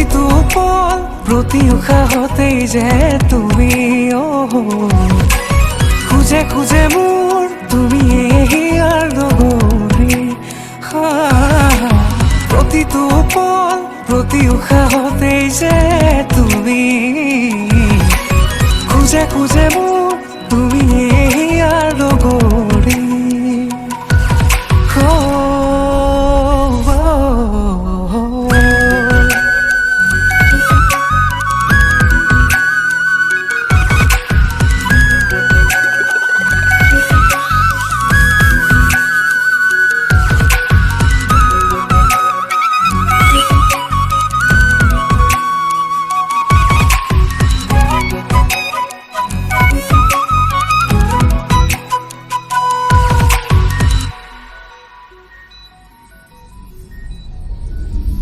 প্ৰতিটো পল প্ৰতি উশাহতেই যে তুমি খুঁজে খুঁজে মোৰ তুমি হিয়াৰ নগৰী প্ৰতিটো পল প্ৰতি উশাহতেই যে তুমি খুঁজে খুঁজে মোৰ তুমি